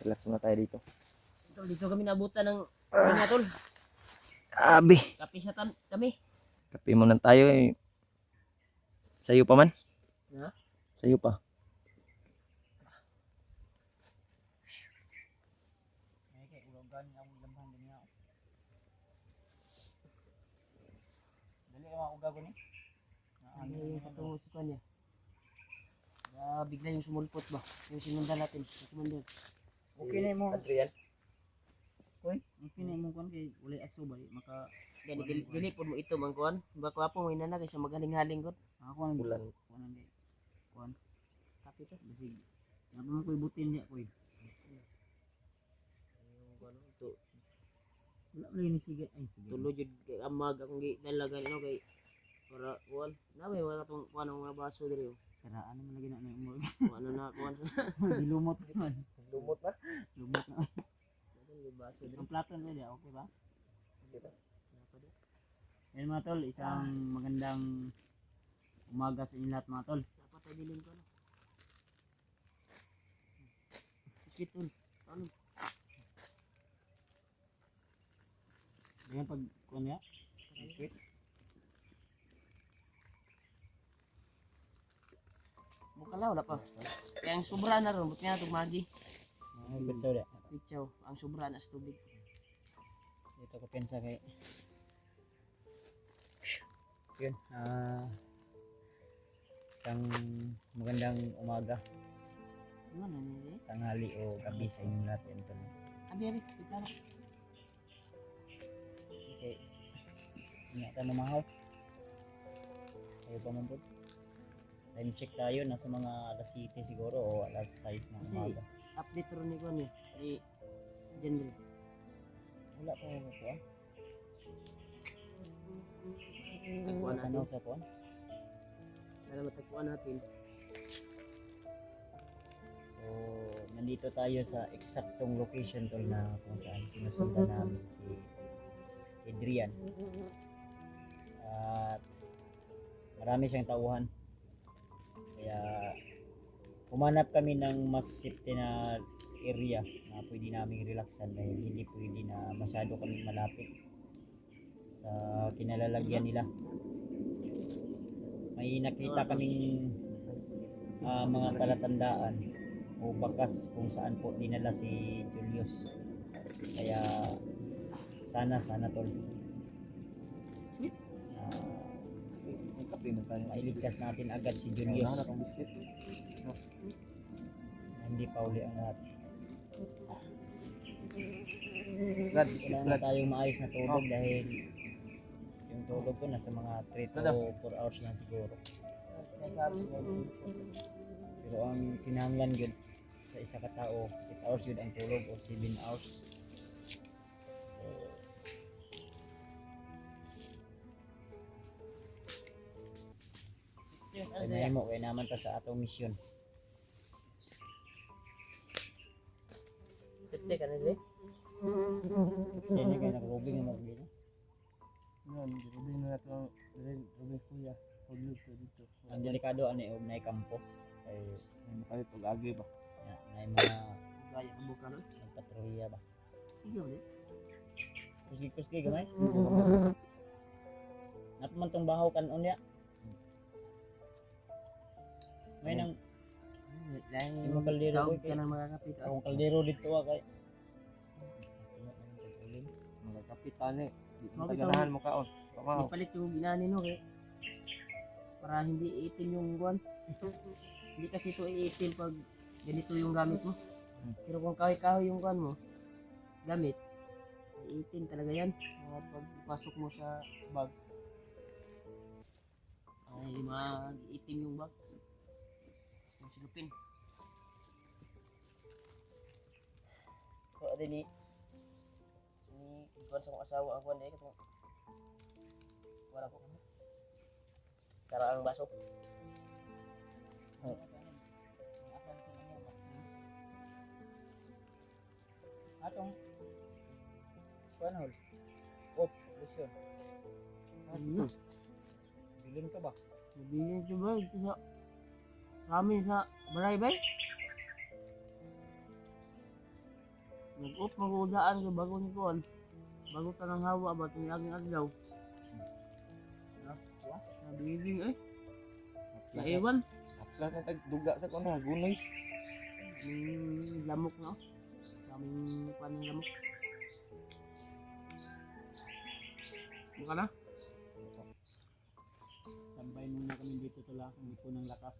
Relax muna tayo dito. Tol, dito kami nabutan ng nga tol. Abi. Kapi sa kami. Kape muna tayo eh. Sa'yo pa man? Ha? Sa'yo pa. Ano yung patungo sa kanya? Bigla yung sumulpot ba? Yung sinundan natin. Sinundan. Okay na mo. Adrian. Koy, okay na mo kon kay ulay aso ba maka Gani dili pod mo ito man kuan. Bako apo may nanagay sa magaling-haling gud. ako nang Bulan. kuan di. Kuan. Kapi to. Basig. Napa mo koy butin niya koy. Yung kuan to. Wala man ni sige ay sige. Tulo jud kay amag akong gidalagan no kay para kuan. Nabe wala tong kuan ang mga baso diri. Kara ano man lagi na na umur. Ano na kuan. Dilumot man. Lumot na? Lumot na. Ano baso diri. Ang plato na dia okay ba? Dito. Yan mga tol, isang magandang umaga sa inyo lahat mga tol. Dapat ay bilin ko no. Sikit tol. Ano? Ganyan pag kuan niya. Sweet. Bukala wala pa. Kaya ang sobra na ron, buti nga itong magi. Ay, betsaw dia. Pitsaw, ang sobra na sa tubig. Dito ko pensa kay yun, isang magandang umaga, Ano na nila tanghali o gabi sa inyong lahat yan tol. Abi, iklaro. Okay. Hindi ka namahaw. Tayo pa man po. Time check tayo, nasa mga alas 7 siguro o alas 6 ng Kasi umaga. update ron ni Kuan eh. Ni General. Wala pa ako po ah. Tagpuan Tanaw natin. sa po. Para matagpuan natin. So, nandito tayo sa eksaktong location tol na kung saan sinusundan namin si Adrian. At marami siyang tauhan. Kaya humanap kami ng mas safety na area na pwede naming relaxan dahil hindi pwede na masyado kami malapit sa kinalalagyan nila. May nakita kaming mga palatandaan o bakas kung saan po dinala si Julius. Kaya sana tol Kape mo tayo. mailigtas natin agad si Julius. Ang biscuit. Hindi pa uli ang lahat. Brad, Kailangan na tayong maayos na tulog dahil yung tulog ko nasa mga 3 to 4 hours lang siguro. Pero ang kinahanglan yun sa isa ka tao, 8 hours yun ang tulog o 7 hours. So, kaya mo, kaya naman ta sa atong mission. Tete ka na nila. Kaya niya kaya nakrubing na magbili. Yan, rubin na natin. Rubin kuya. Hulo ko dito. Ang delikado ano yung na kampo. Kaya Makalitog agi ba? na yung mga Gaya ka buka no. nagpatrolya ba. Sige ulit. Kusgi gamay. Napaman tong bahaw kanon niya. May nang Dahil Yung kaldero tawag ko, ka ng mga kapit. akong kaldero dito kay. Mga kapitan eh. Mabitaw. Taganahan mo kaon. Pamahaw. Ipalit yung ginani no kay para hindi iitim yung guwan. Hindi kasi ito iitim pag ganito yung gamit mo. Pero kung kahoy-kahoy yung guwan mo, gamit, iitim talaga yan. Pag pasok mo sa bag, ay mag-iitim yung bag. Yung silupin. So, din ni kuwan sa mga asawa ang kuwan eh. Wala ko. Kara ang baso. Atong kuan hol. Oh, lusyon. Bilin ka ba? Sabihin ko ba ito sa amin sa balay bay? Nag-up magudaan ko bago ni Kuan. Bago ka ng hawa ba itong laging adlaw. Nabiging eh. Naiwan. Apla na tagduga sa kuno gunoy. Lamok na. Kaming kuan ng lamok. Buka na? Tambay muna kami dito tula, hindi po ng lakas.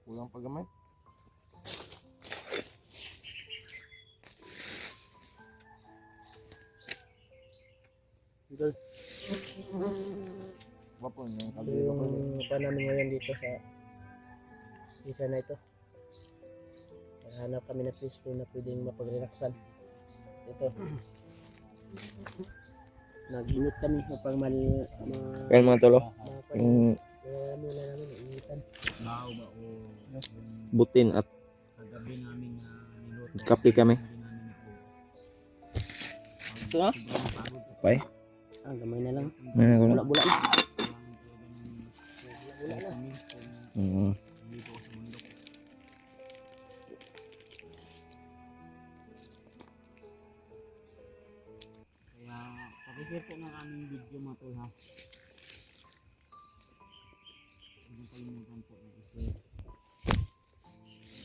Kulang pa gamay. Ito. Wapon yung Ito kabiro ko. yung pa namin ngayon dito sa isa na ito. Hanap kami ng pwesto na pwedeng mapag-relaxan. Ito. Nag-init kami kapag Kaya mga tolo. Yung kaya muna namin initan. Bao ba o butin at kagabi namin niluto. kape kami. Ito na? Pay. Ah, gamay na lang. Ano ko na? Bula-bula na. Dito sa mundo. Kaya pakishare po ng aming video mga tol ha. Huwag kalimutan po na i-share.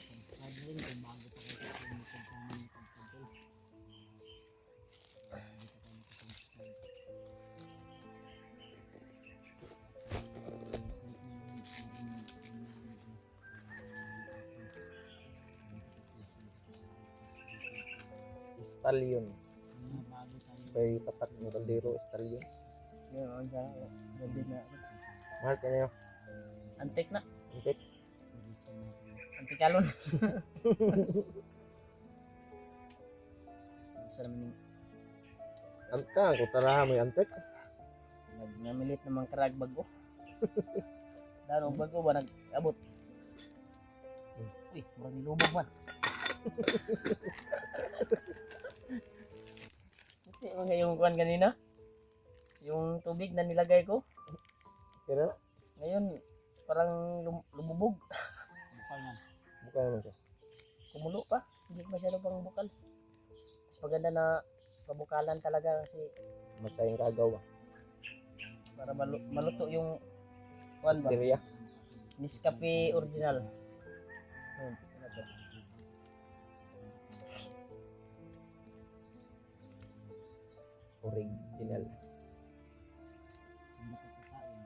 Subscribe rin kung bago pa kayo sa aking YouTube channel na Pagpagtol. Dito tayo makasubscribe. Stallion. Bago tayo Kay tatak ng kaldero stallion. Yan, ang gabi na. Mahal ka niyo. Antik na. Antik. Antikalon. Sa naman Anta, ako taraha may antik. namilit namang karag bago. Dano bago ba nag-abot? Uy, marang nilubog man. Hindi mga yung kuhan kanina. Yung tubig na nilagay ko. Kira na? Ngayon, parang lumubog. bukal man. Buka naman siya. Kumulo pa. Hindi masyado pang bukal. Mas maganda na pabukalan talaga kasi Matayang kagaw ba? para maluto yung kuhan ba? Kiriya. Nescafe original. Ano to? Original. Hindi ka kakain.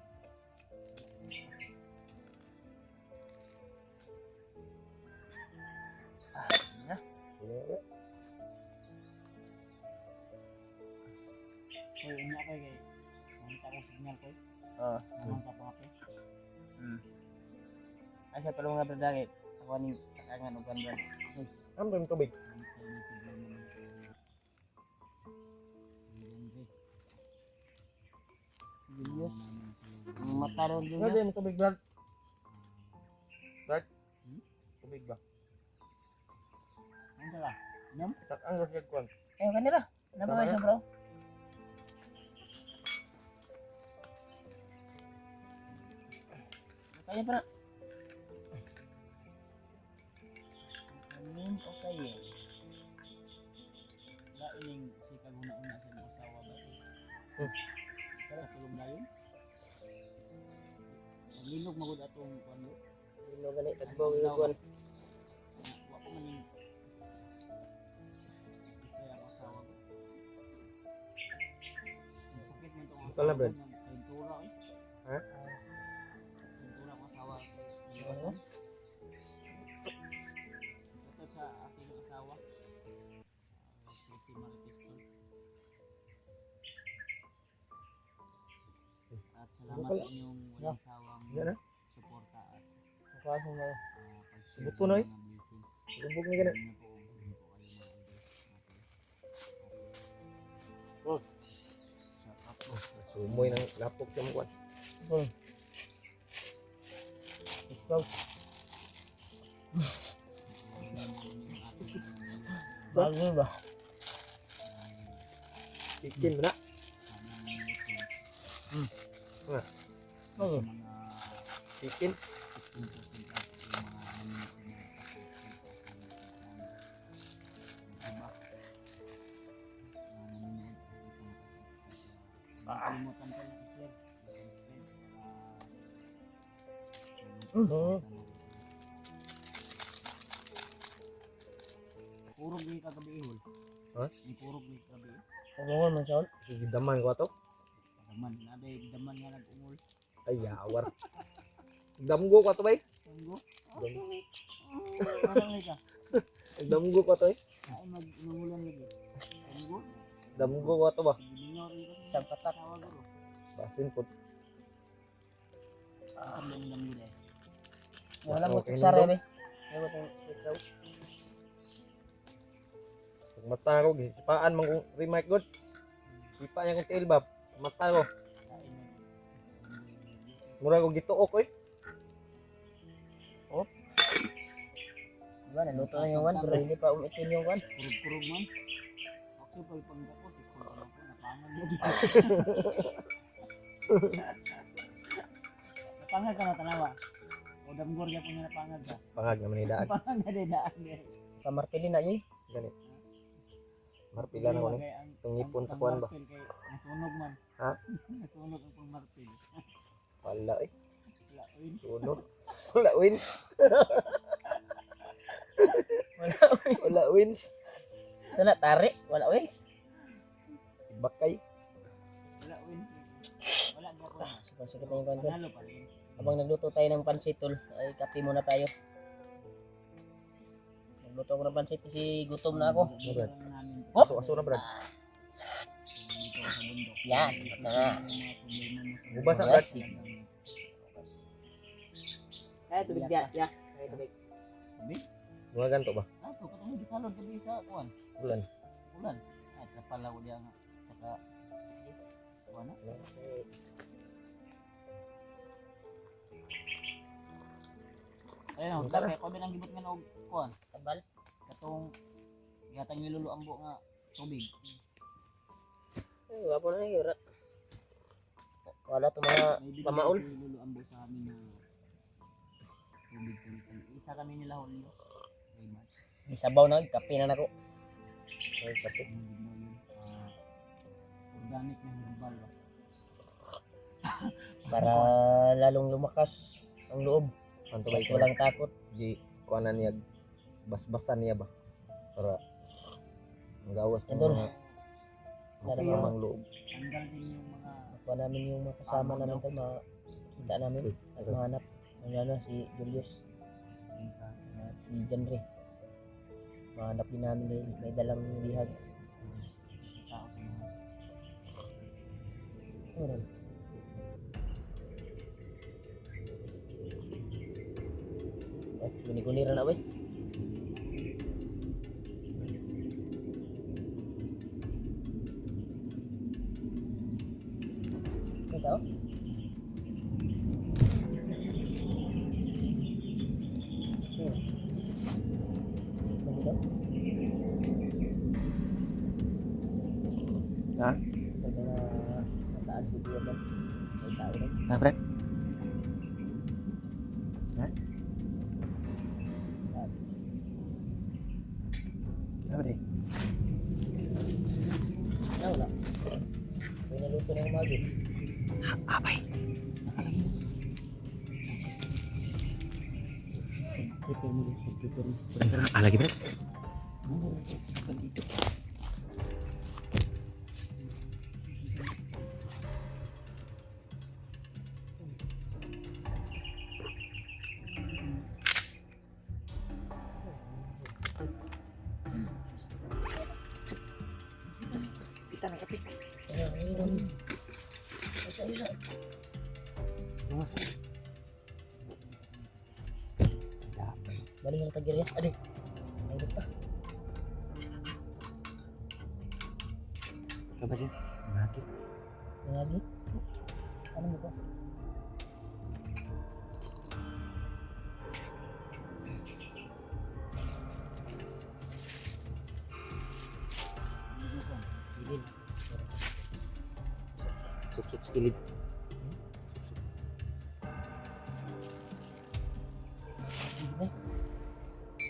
Na. Kira. Uy, unya ko kay nakita ko signal ko. Oo. Naman ka po ako. Ay sa palong nga berdagit. Ako ni kakangan og ganban. Ano yung tubig? Julius. Mata ron din. Ano yung tubig Brad? Brad? Tubig ba? Ano ba? Nyam? Ang gasgag kwan. Eh kanira. Napa ba siya bro? Kaya pa na. Kanin o kaye? Laining si kaguna-una sa mga asawa ba? Kaya tulong na yun? Maglilog magod atong kwando. Dino gani tagbaw yung kuhan. Wa ko man yung kaya ang asawa ko. Ang sakit man itong Wala, asawa Brad? ko ng pintura eh. Ha? Pintura ko asawa. Ano? Ito sa aking asawa. Si Marquez ko. At salamat Wala. sa inyong walang sawang Yan na. suporta at Kaso na. pag-share Buto na eh. ng mga blessing. Lubog na gani. Ano po, hindi po kayo mga idol. Shout out po. Sumoy ng lapok siya mo kwan. Ikaw. Bago ba? Chicken mo na. Ano? Chicken. 15% off yung mga Purog ni kagabi ihol. Ha? Ni purog ni kagabi. Pagawal man siya. Sige daman ko ato. Daman naday daman nga nag-ungol. Ay yawar. Damgo ko ato bay. Tunggo. Parang lika. Damgo ko ato eh. Ay mag-inungulan lagi. Tunggo. Damgo ko ato ba. Binyor ito. Isang patak. Tawag ko. Basin po. Ang dami dai. Wala mo Okay, sa nindot. rene. Wala mo ikaw. Pag mata ko gipaan man kong remark god. Ipa niya kong tail ba. Mata ko. Mura ko gituok eh. Diba, naluto na yung one, pero hindi pa umitin yung one. Purog-purog man. Okay pag pagdapos ikaw na ako napangan mo. Napangan ka na tanawa. O damgor niya po niya napangan ka. Pangag naman ni daan. Napangan na din daan din. Pamartilin na yun. Ganit. Marpila na ko ni. Itong ngipon sa kuwan ba? Nasunog man. Ha? Nasunog ang pangmartil. Wala eh. Wala, wins. Sunog. Wala wins. Wala wins. Sana, tari. Wala wings. Bakay. Wala, wins. Wala na po. Sakit na yung one. Panalo pa rin. Habang nagluto tayo ng pansitol, ay kape muna tayo. Nagluto ko ng pansit kasi gutom na ako. Dito lang namin. Aso na brad. Dito sa bundok. Yan. Na. Mga problema mo sa Ubas ang Yes. brad. Ay, tubig dia. Ya. Ay, tubig. Sabi? Mga ganto ba? Ato, katong gisalod gabi sa kuwan. Bulan. Ulan. Ay, kapala ko diya nga. Saka, kuwan na. Ayun, ang dami ko din ang gibot nga og kuwan. Tabal. Katong gatang niluluambo nga tubig. Ay, wapo na yun. Wala to mga May pamaon. binigay si luluambo sa amin na tubig kulitan. Isa kami nila hulyo. Very much. Isabaw na, kape na nako. Ay, kape. Organic na herbal. Ba? Para lalong lumakas ang loob. Anto ba ito? Walang takot. Di kuanan niya basbasan niya ba? Para magawas ng Andun. mga masamang loob. Tanggal din yung mga Nakuha namin yung mga kasama namin ito. Makita namin. At mahanap. Ang lalo si Julius. isa. At si Janre. Mahanap din namin dahil may dalang bihag. Tao sa mga Ano? Eh, guni-gunira na ba? Ito? Ha? Ganda na mataas si Kuya Bas. May tao rin. Ha, pre? Ha, pre? Wala. May naluto na yung magi. Apay. prepare mo din. Prepare mo. Lagi, pre? Balik na tagir yan. Adik. Mahirap pa. Apa sih? Mati. Lagi. Ano mo ba? Sup-sup skilid. Sige.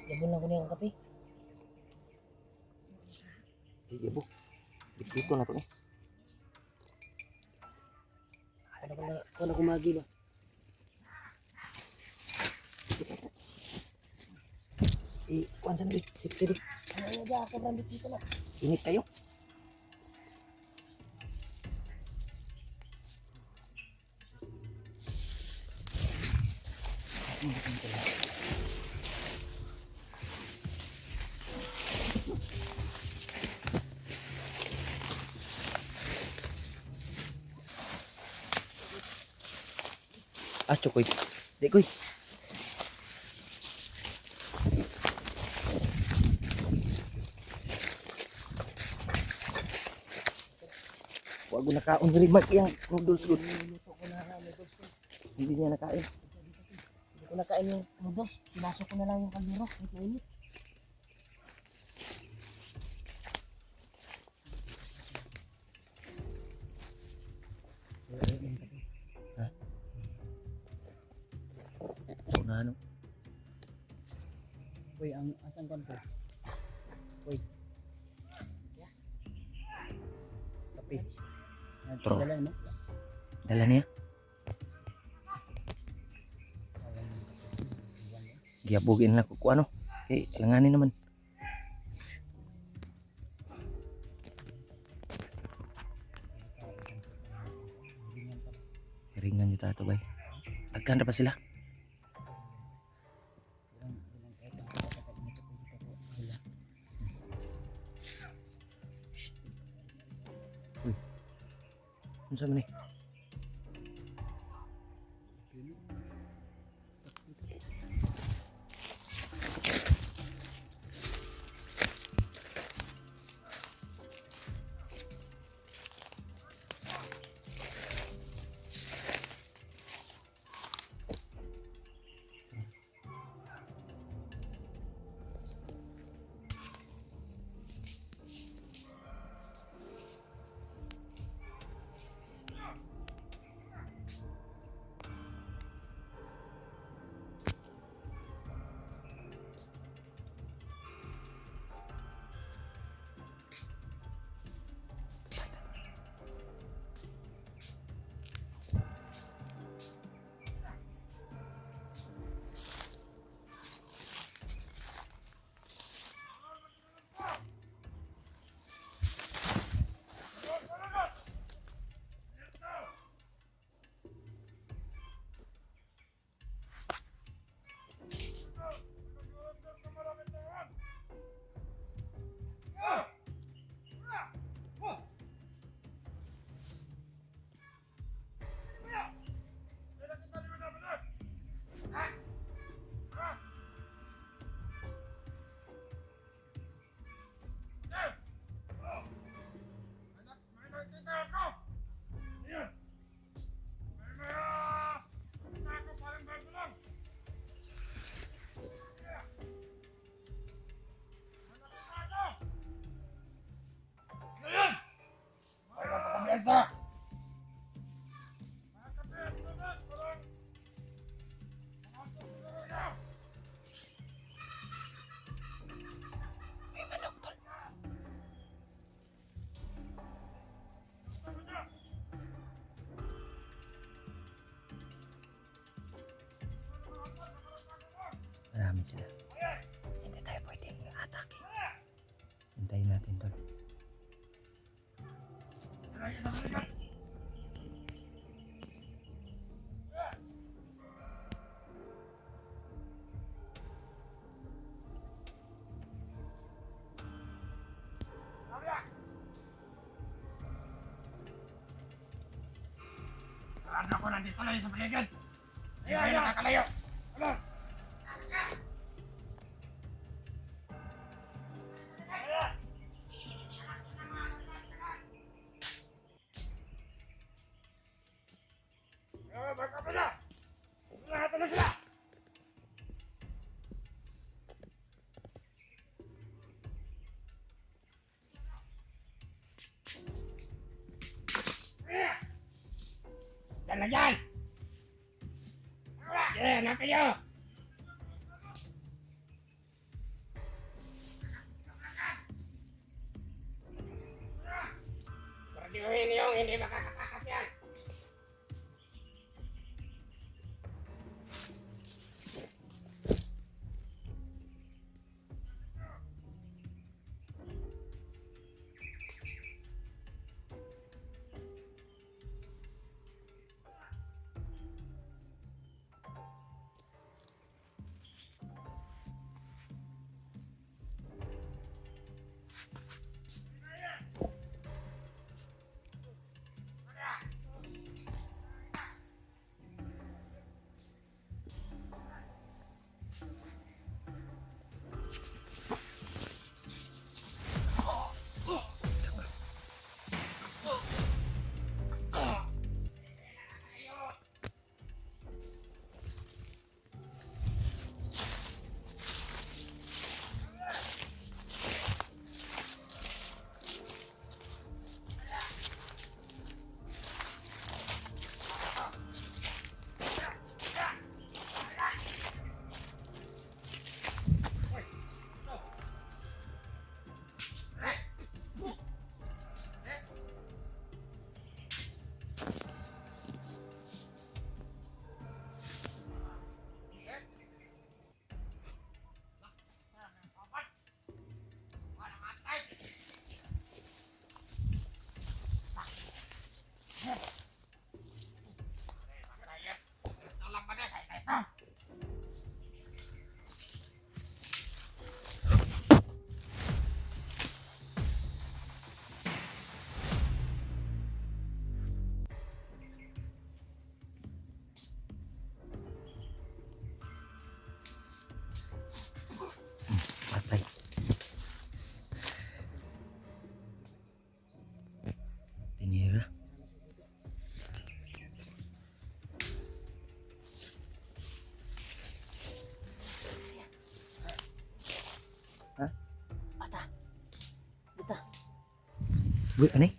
Labon lang ko niya ang kape. Iya, Bu. Dito na to eh. Wala ko magi ba? kuhan sa nabi. Sip. Ano na ako rambit dito na. Init kayo. Chokoy. Di koy. Wag ko nakaon rin mag yang noodles good. Luto ko na noodles ko. Hindi niya nakain. Hindi ko nakain yung noodles. Pinasok ko na lang yung kaldero. Kahit mainit. So na ano. Uy, ang asan kan po? Uy. Kape. Tro. Dala mo? Dala niya. Giyabugin lang ko ano. Alanganin naman. Ringan yung tato bay. Agkanda pa sila. Uy. Ano sa man eh? Marami sila. Hindi tayo pwedeng atake. Hintayin natin tol. Ano ko nandito lang sa paligid. Hindi kayo nakakalayo. Ano? Baka pa na! Lahat na sila! Diyan lang yan! Yan, hanapin nyo! Paradiuhin yung hindi makakatakas yan! Wait, anay?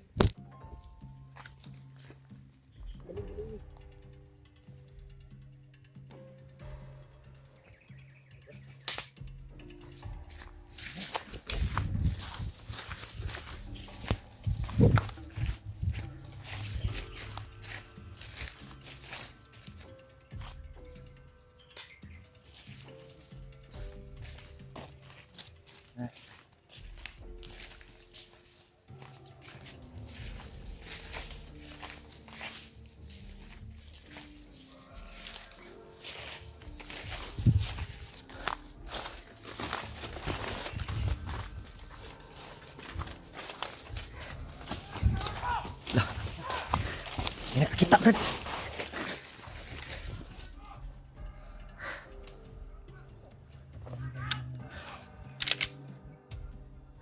May nakakita, Brad.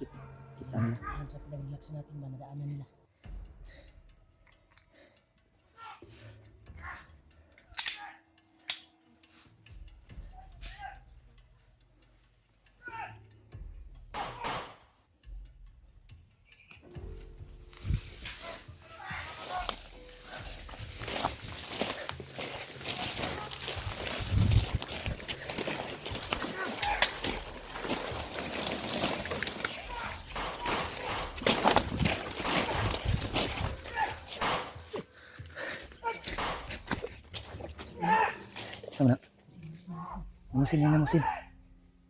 Kita nila. Yan sa pinag-relax natin ba, nadaanan nila. Sama na. Namusil, namusil.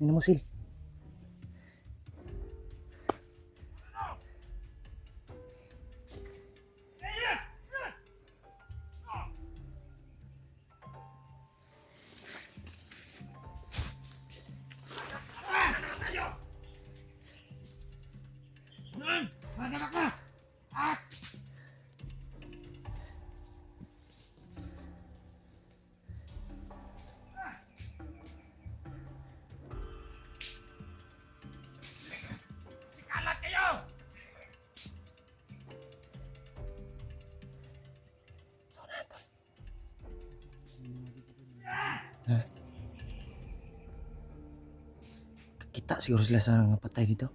Namusil. Magamak na! At! Sikalat kayo! Kita siguro sila sa mga patay dito.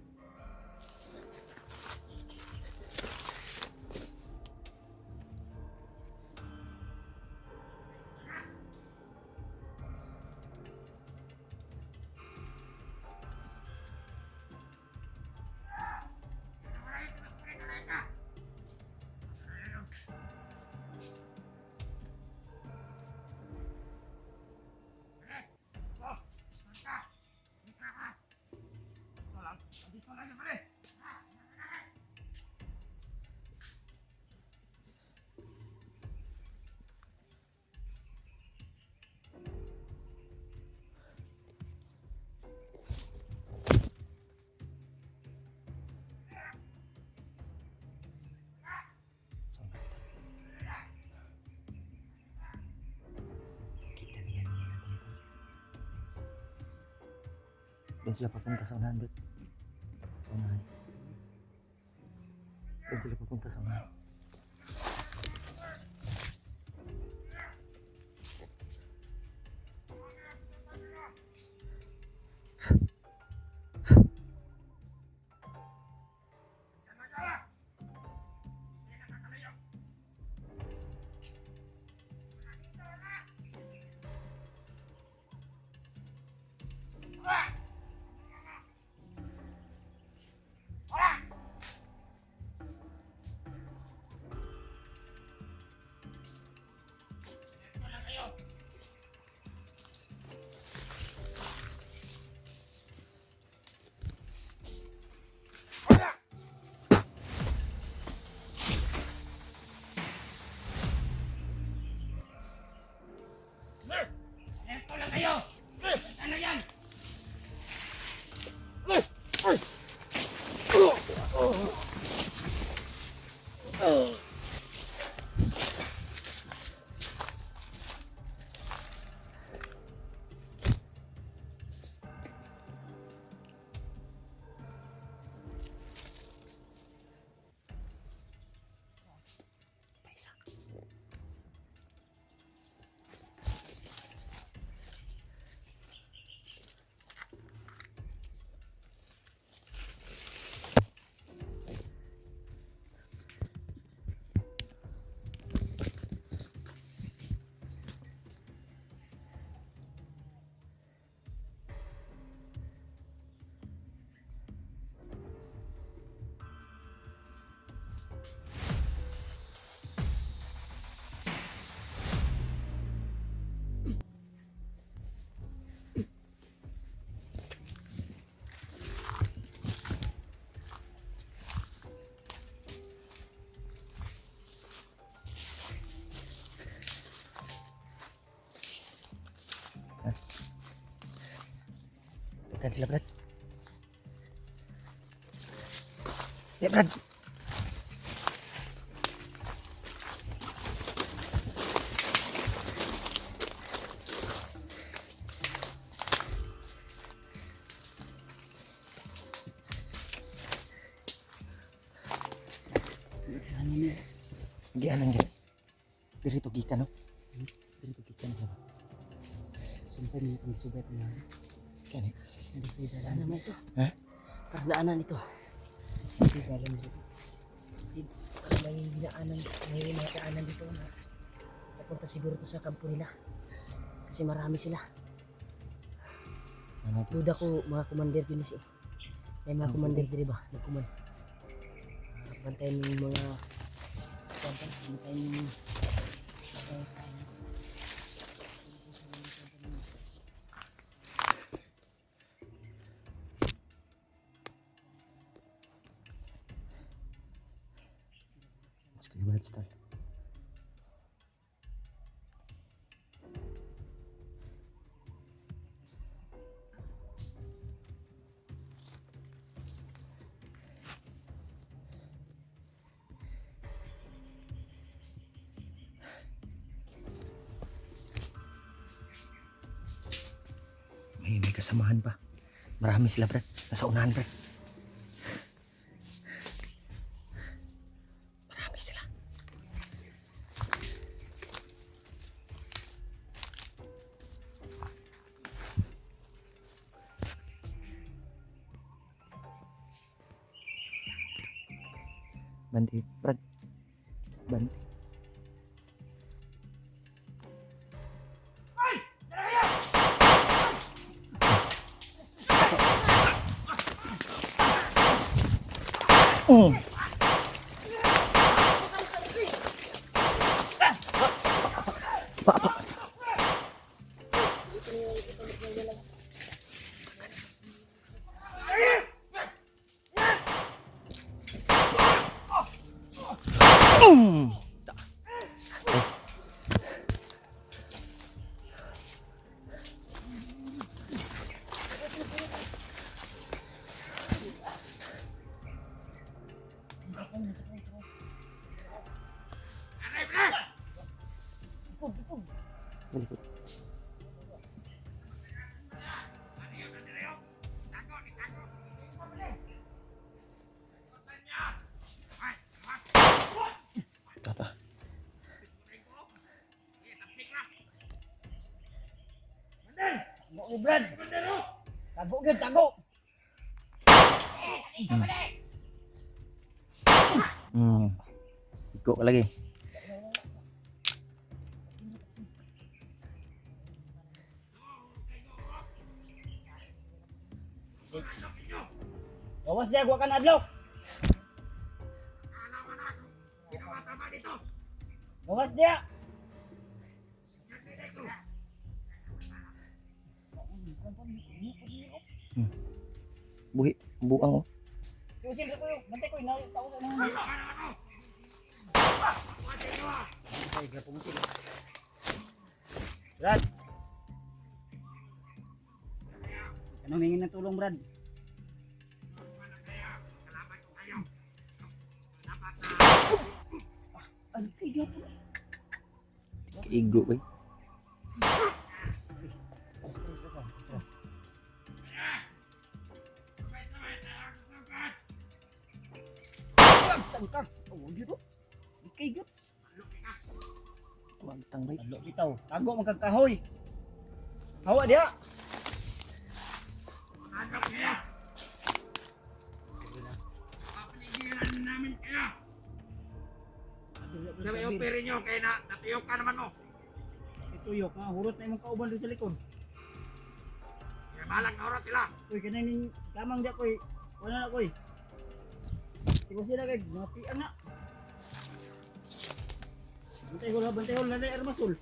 Doon sila papunta sa unahan, Bert. Sa unahan. Doon sila papunta sa unahan. Eto lang kayo! Ano yan? Balikan sila, Brad. Brad. Gianan gid. Diri to gikan no. Dito kita na. Sumpah ni kami subat na. Kani. Hindi ko dala naman ito. Ha? Karnaanan ito. Hindi dala mo. May dinaanan, may mga daanan dito na napunta siguro to sa kampo nila. Kasi marami sila. Ano to? Duda ko mga commander din siya. May mga commander din ba? Nagkuman. Bantayan yung mga bantayan yung Mas kayo Brad style. May kasamahan pa. Marami sila, Brad. Nasa unahan, Brad. Marami sila. Banti, Brad. Banti. Malikot. Tata. Tago ni Brad. Tago gid, tago. Iko ka lagi. Gawas dia, gua akan adlok. Gawas dia. Buang oh. Tusin ko yung, bantay ko, tao sa nang. Ay, gapong sila. Brad. Anong hingin ng tulong, Brad? Ano kayo po? Igo ba? Tangkang. Oh, gitu. Ikay gut. Magtang bay. Adlok bitaw. Tago magkakahoy. Hawa dia. Papaligiran namin kayo. Sabi yung pere nyo, kaya natuyok ka naman mo. Ituyok ha, hurot na imong kauban doon sa likod. Kaya balang na oras sila. Uy, kananing kamang dia koy. Wala na koy. Tiba sila kay napian na. Bantay hol na na armasul.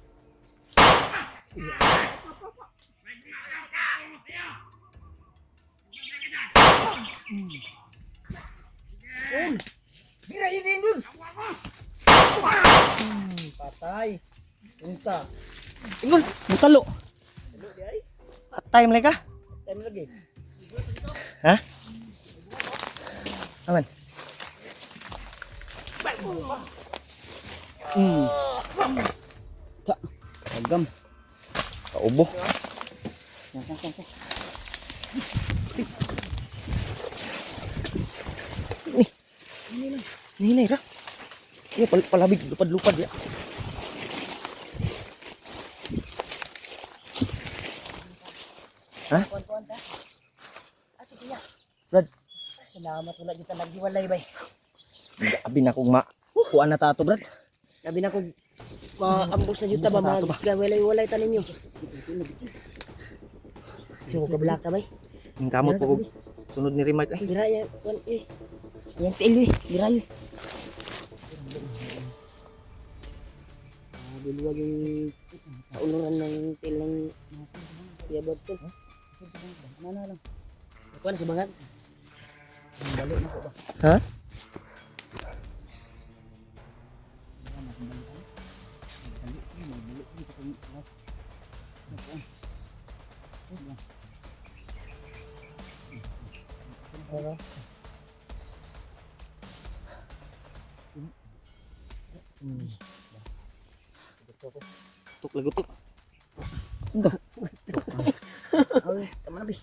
Ul. Gira ini dun. Patay. Unsa? Ingol, mutalo. Hello di ay. Time lagi ka. Time lagi. Ha? Aman. Agam. Kaubo. Nilay ra. Iya palabig lupad-lupad ya. Kuan-kuan ta. Sige niya. Brad, Salamat wala kita naghiwalay bay. abi na kong kuan na tato, Brad. Labi na kog maambos na juta ba magwalay-walay ta ninyo. Sino ka black ta bay? Ang kamot po kog sunod ni Remark ay. Dira ya kuan eh. Yang telo eh, dira yun. Biluwag yung kauluran ng tail ng Kuya Boston. Ano lang. Kuan sa bangat. Ha? Tuk lagu tuk. Enggak. Ay, tama na bi.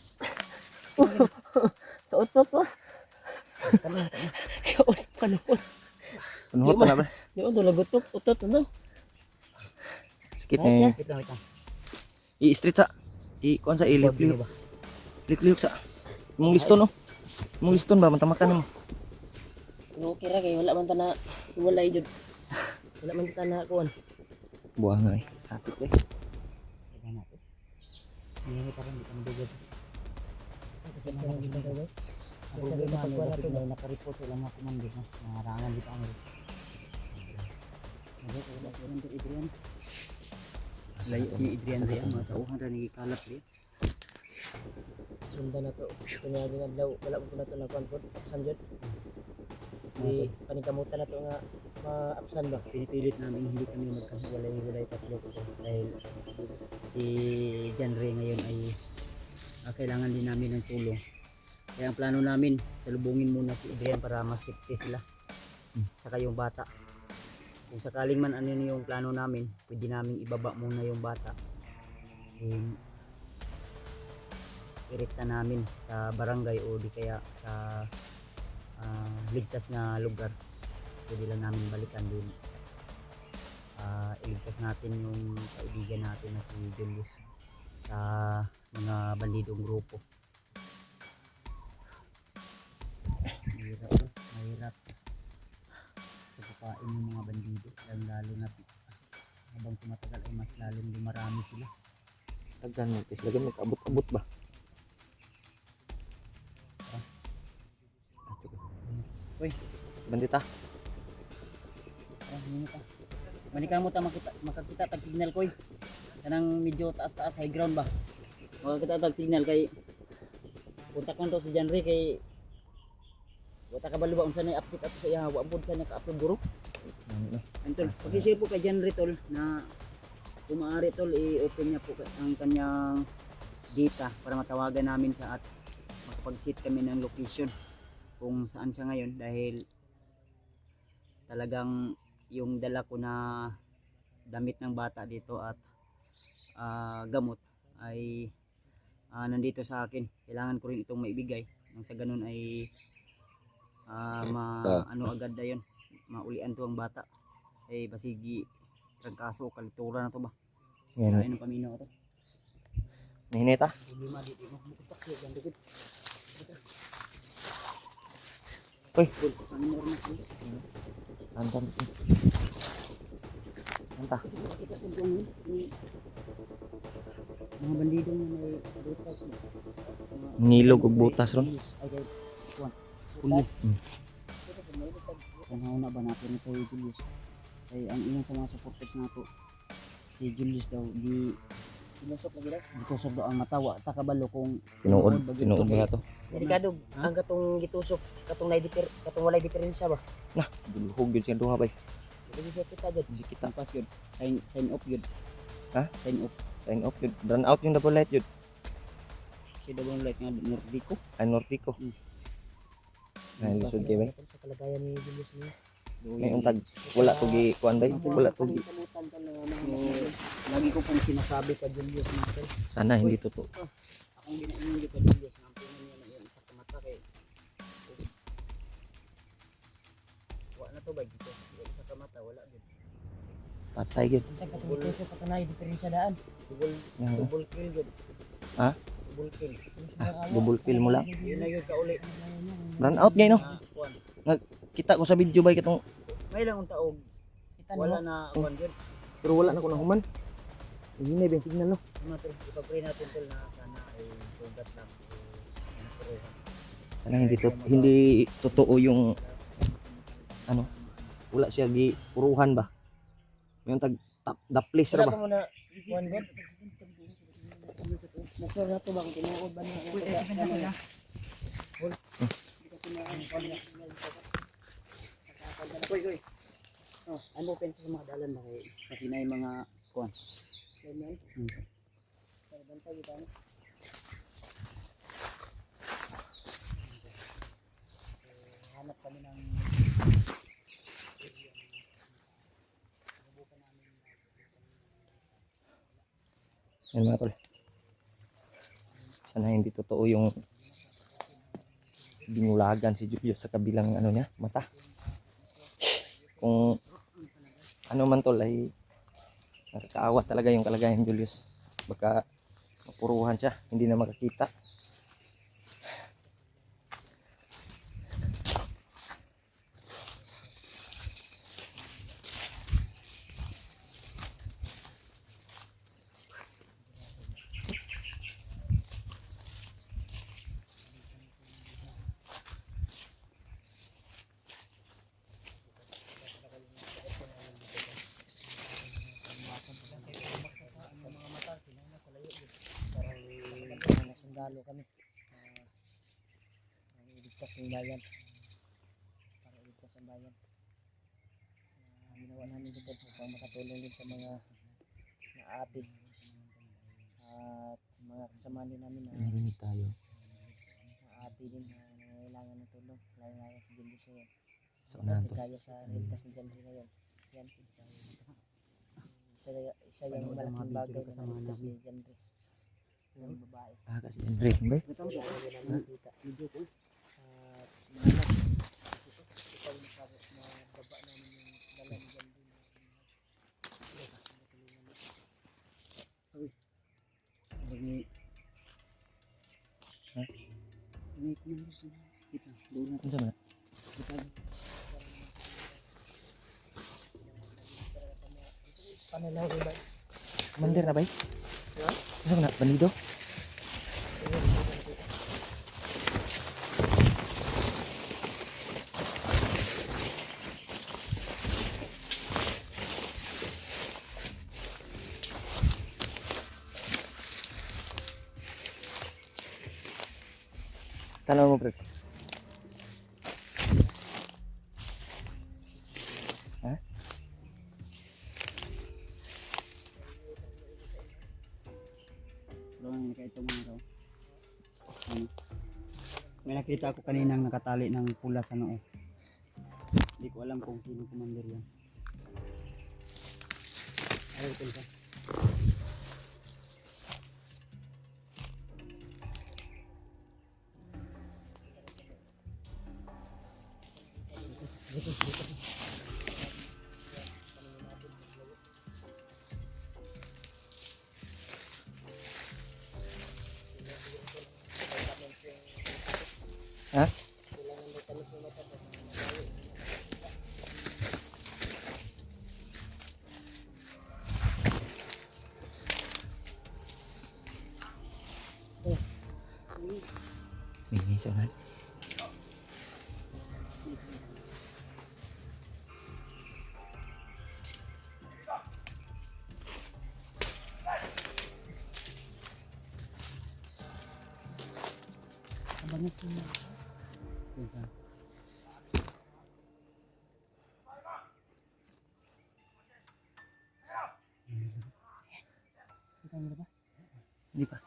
Utot ko. Kaos panuot. Penuh pa na ba? Di ba lagutok utot ano? Sakit Acha. ni. I-street sa. I-kuan sa ilip-lip. Lip-lip sa. Mong liston oh. Mong liston ba mantamakan mo. No kira kay wala man ta na walay jud. Wala man ta na kuan. Buah nga eh. Hapit eh. Hindi pa rin dito magdugod. Kasi man lang sila daw. Ang problema nila kasi may nakareport sa ilang mga komando no? Naharangan dito ang Nagkakala sa rin Adrian. Layo si Adrian rin ang mga tauhan rin nagikalap rin. Sundan na to. Ito nga din adlaw wala mo na to na kuan pod absan jud. Di paningkamutan na to nga ma-absan ba. Pinipilit namin hindi kami magkahiwalay-hiwalay tatlo ko dahil si John Ray ngayon ay kailangan din namin ng tulong. Kaya ang plano namin, salubungin muna si Adrian para mas safety sila. Saka yung bata. Kung sakaling man ano yung plano namin, pwede namin ibaba muna yung bata. Irita namin sa barangay o di kaya sa ligtas na lugar. Pwede lang namin balikan din. Iligtas natin yung kaibigan natin na si Julius sa mga bandidong grupo. Mahirap sa papain yung mga bandido, lalo na habang tumatagal ay mas lalong dumarami sila. Tagan mo, tis lagyan mo abot-abot ba? Uy, Bandita. Manikamo ta makakita tag signal koy. Kanang medyo taas-taas high ground ba. Makakita tag signal kay kontak man to si Janry kay wata ka ba unsa na update ato sa iya wa pod sa nya ka-upload guro. Antol, pag-share po kay Janry tol na kung maaari tol i-open niya po ang kanyang data para matawagan namin sa at makapag-set kami ng location kung saan siya ngayon dahil talagang yung dala ko na damit ng bata dito at gamot ay nandito sa akin. Kailangan ko rin itong maibigay nang sa ganun ay ano agad na yun, maulian to ang bata ay basigi trangkaso o kalituran na to ba. Yan. Ayun ang paminaw to. Nahinita. Lima dito mo taksi yan dito. Uy, Paminaw na to. antam. Anta. Mga bandido na may butas na. Nilog og butas ron. Ay kay kuan. Pulis. Kanaw na ba natin ito kay Julius? Ay ang ilan sa mga supporters nato si Julius daw di Sinusok lagi daw. gitusok daw ang matawa ta kabalo kung Tinuod bagyo ba to? Delikado ang katong gitusok, katong walay diferensya ba. Nah, duluhog gyud siya duha bay. Dili siya kita jud. Di kita pas yun sign off yun. Ha? Sign off. sign off gyud. Run out yung double light gyud. si Dabang Light nga Nordico. Nordico. Ay, lisod kay bay. Sa kalagayan ni Julius niya. May untag wala to gi kuan bay. Wala to gi. Kamutan ka na lagi ko pong sinasabi ka Julius natin. Sana hindi totoo. Akong ginaingon ka Julius na ang puno niya na iyan sa kamata kay wala na to ba dito sa kamata wala gid. Patay gyud. Puso pa kanay diferensya daan. Double kill gid. Ha? Double kill. Double kill mo lang. Yun na yun ka uli. Run out gay no. Kuan. Kita ko sa video bay katong May lang ang taog. Wala na kuan gid. pero wala na ko nahuman. Hindi na signal no. Ipag-pray natin tol na sana ay sugat lang. Sana hindi totoo yung ano. Wala siya gi puruhan ba. Yung tag the place ra ba. muna kuan gid. Nasure na to ba kung tinuod ba niya? Uy. Oh, ano open sa mga dalan ba kay Kasi na yung mga kuan. ganyan? Sa bantay kita no. Hanap kami ng Yan mga tol. Sana hindi totoo yung binulagan si Julius sa kabilang ano niya, mata. Kung ano man tol ay nakakaawa talaga yung kalagayan ni Julius. Baka mapuruhan siya, hindi na makakita. Nasundalo kami. Iligtas ng bayan. Para iligtas ang bayan. Ginawa namin dito upang makatulong din sa mga naapit at mga kasama din namin na Narinig tayo. naapit din na nangailangan ng tulong. Lalo si Julius ngayon. Sa unahan tol. Kaya sa iligtas ni Julius ngayon. Yan. Isa yung malaking bagay na naligtas ni Julius. Yung babae. Kasi Andre, bay. Ito ang nakita. Video ko. At mga ito yung sabot na baba namin yung dala ni Gandhi. May may commander sa kita. Doon na. Ano ba? Panalaw ba? Commander na bay? Ano na? Bandido? Tanaw mo pre. Ha? Doon ka ito mga tao. May nakita ako kaninang nakatali ng pula sa noo. Hindi ko alam kung sino commander yan. Ayaw ko ka. Ha? May isa na. Abangan sila. Pinsan. Kita nyo ba? Hindi pa.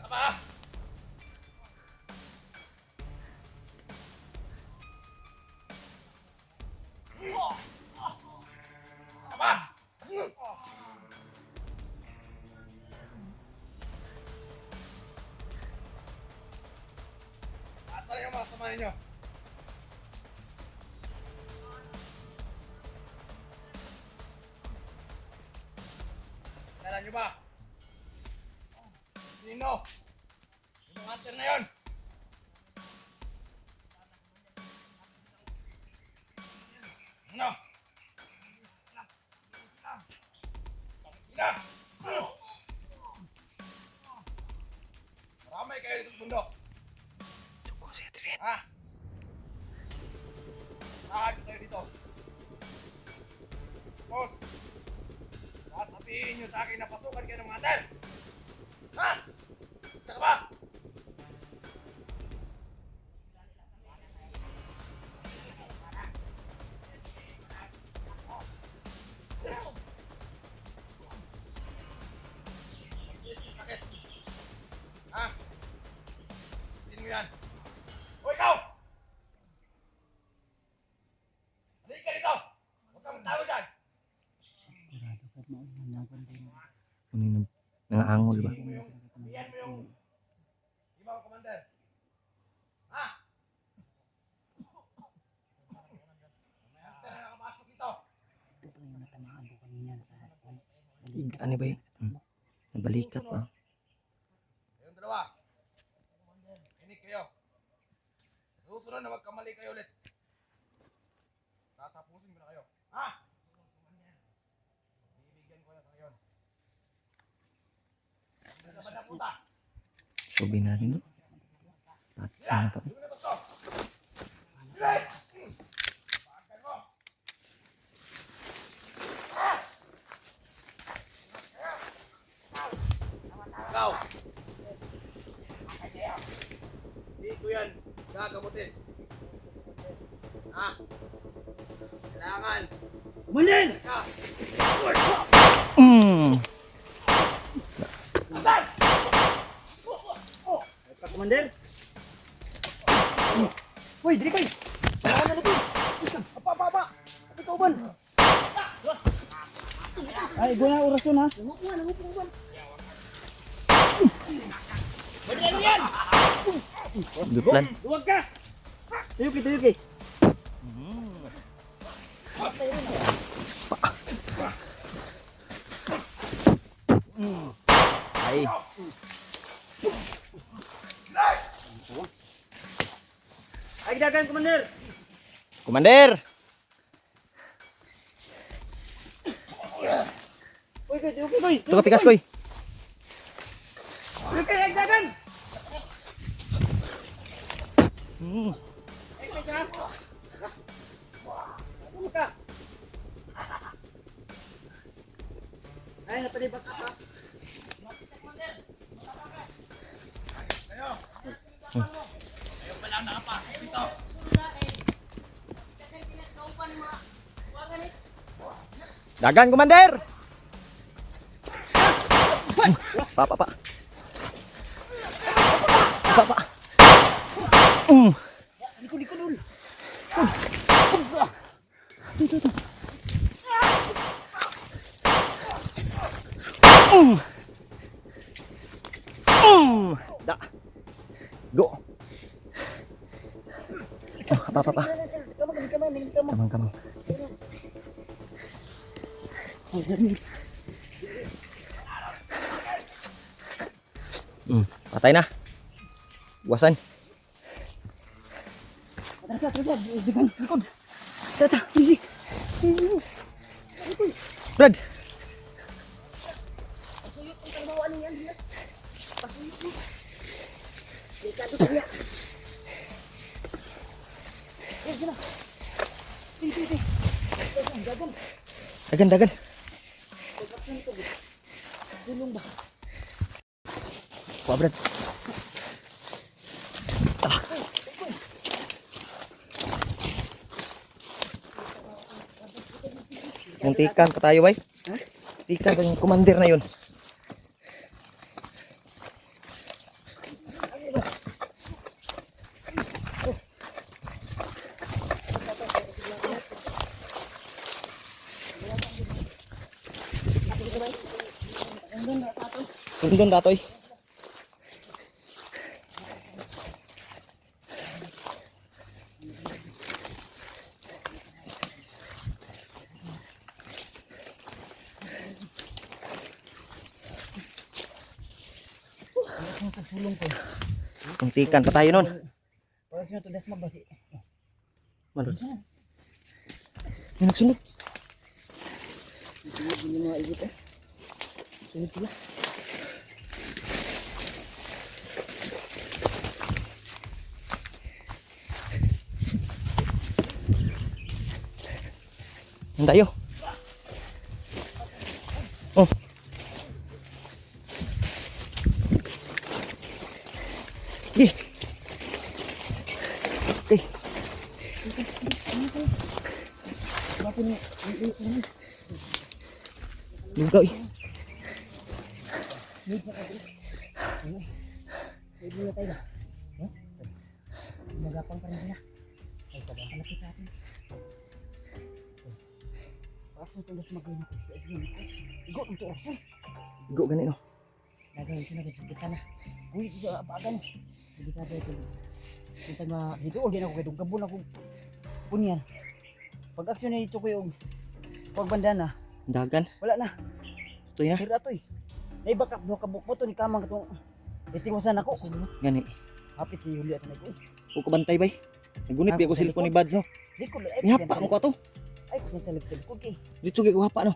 Apa? Apa? Asa yung mga samahan ninyo? Kilala nyo ba? Sino? Yung mga hunter na yun? Ano? Ina! Maramay kayo dito sa bundok. Ha? Saan kayo dito? Boss! Sasabihin nyo sa akin na pasukan kayo ng mga hunter! Ha? Isa ka ba? Sakit. Ha? Sino yan? O ikaw! Halika dito! Huwag kang magtago dyan! Ano yung nangaangol ba? Iyan mo yung ibang commander. Ha? May hunter na nakapasok dito. Ano ba yun? Nabalikat pa. Kayong dalawa. Inig kayo. Susunod na magkamali kayo ulit. Tatapusin ko na kayo. Ha? Bibigyan ko na sa ngayon. Sa banda punta. Sobi natin doon. Ano pa? Sino na gusto? Bilis! Bakal mo. Ikaw. Hindi ko yan gagamutin. Ha? Kailangan. Kumanin! Ka. Ka, Commander! Hoy, dili koy! Baka na natin! Apa! Ikaw ban! Ay, guna orasyon ha! Nangupuan! Balian yan! Duplan. Duwag ka! Tuyok eh! Ay. Ay, dagan, Commander! Komander! Uy, koy! Ito ka pikas koy. Tuyok kayo, ay, dagan! Ay, koy ka! Ano ka? Ay, napalibak ka pa. Dagan komander. Pa. Pa. Likod, dul! Da. Go. Pa. Kamang. Patay na. Buwasan. Brad. Pasuyok ang trabaho niyan dia. Pasuyok mo. Delikado kaya. Sila. Sige. Dagan. Sulong ba? Kuha Brad. Muntikan pa tayo, bay. Tikan pa yung commander na yun. Sundon datoy. Sulong ko. Kuntikan pa tayo nun. Wala siya to das magbasi. Manod. May nagsunod. Sunod yung mga ibit eh. Sunod sila. Yan tayo. Oh. Eh. Eh. Lugaw eh. Pwede na tayo ba? Magapang pa rin sila. Ay, sabang kalapit sa atin. Pakso itong das magawin ko sa ibig ko. Igo ang tuwas eh. Igo gani no. Nagawin sila kasi kita na. Uy, isa paagan. Hindi ka tayo ito. Kita nga, Dito o din ako kay Dugabon ako. Punyan. Pag aksyon na ito ko yung pagbanda na. Dagan. Wala na. Ito na. Sira to eh. Naibakap do kabuk mo to ni kamang katong itiwasan ako. sino mo? Gani. Hapit si Julia na ko. Ko kabantay bay. Nagunit Ako ko sa cellphone ni likod. Bads no. Di ko ay. Ihapa mo ko ato. Ay, nasa likod kay. Dito gyud ko hapa no.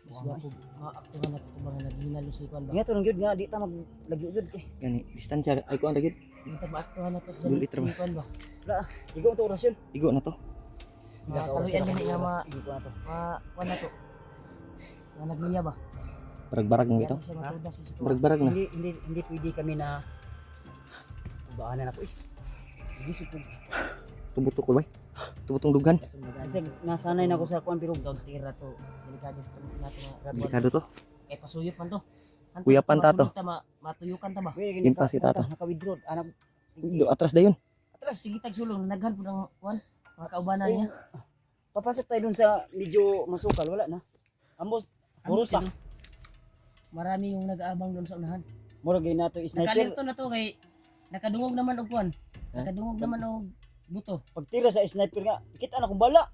Mas nga po, maaktuhan na ito ba nga naghinalo si Kwan ba? Nga to nang gyud nga di ta maglagyo gyud kay. Gani. Distansya ay ko ang dagit. Hindi maaktuhan na ito sa Bulit ra ba? si Kwan ba? Wala. Igo to orasyon. Igo na to. Makaluyan din nga Igo na to. Kwan na to. Nga nagniya ba? Barag-barag mo ito. Yan siya matuda sa sitwasyon. Barag-barag na. Hindi pwede kami na baanan ako eh. Hindi supog. Tubuto ko bay. Tubutong dugan. Kasi nasanay na ako sa kuan pero Daw tira to. Delikado sa natin nga. Delikado to. Eh pasuyot man to. Anto, Kuyapan ta to. masunod ta, matuyukan ta ba? Simpa si Tata. Naka-withdraw. Anak. Do atras dayon. Atras sige tag sulong naghan po ng Kwan. Mga kaubanan niya. Papasok tayo dun sa medyo masukal. Wala na. Ambos. Puro pa. Marami yung nag-aabang doon sa unahan. Murag gay nato sniper. Nakalerto na to kay nakadungog naman og Kwan. Nakadungog naman og buto. Pagtira sa sniper nga, kita na kong bala.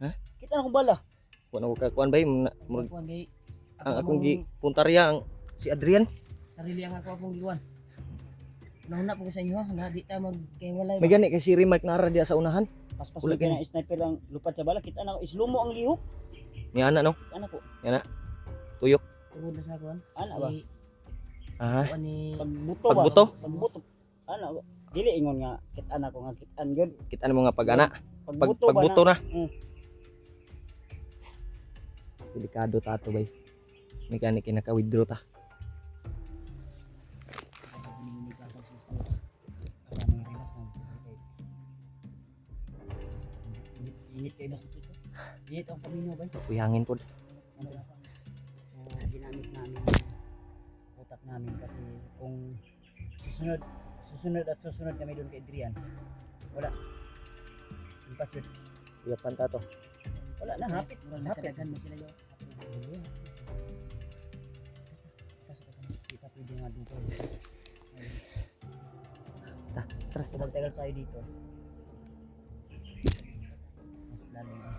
Ha? Kita na kong bala. Kuno ko kuan bay. Murag Kwan kay ang akong gi puntarya ang si Adrian. sarili ang ako akong giwan. Nahuna po ko sa inyo ha, na di ta magkahiwalay. May gani kay si Remark nara diya sa unahan. Paspas Wala lagi na sniper ang lupad sa bala. Kita na ko islumo ang lihok. Ni ana no. Ana ko. Tungod na sa Kwan. Ana ba? Kay Ah. Kwan ni Pagbuto ba? Pagbuto? Pagbuto. Ana ba? Dili ingon nga kita na ko nga kitaan gyud. Kita mo nga pag-ana. Pagbuto ba Pagbuto na. Mm. Delikado tato bay. May gani kay naka-withdraw ta. Init kayo ba? Init ang paminaw ba? Uyangin pod. Ano ba? So, ginamit namin yung utak namin kasi kung susunod kami doon kay Adrian, wala. Impas yun. Uyapan tato. Wala na, hapit. murag nakadagan mo sila yo. Kasi kita pwede nga dito. Tras So, magtagal tayo dito. Mas lalo na.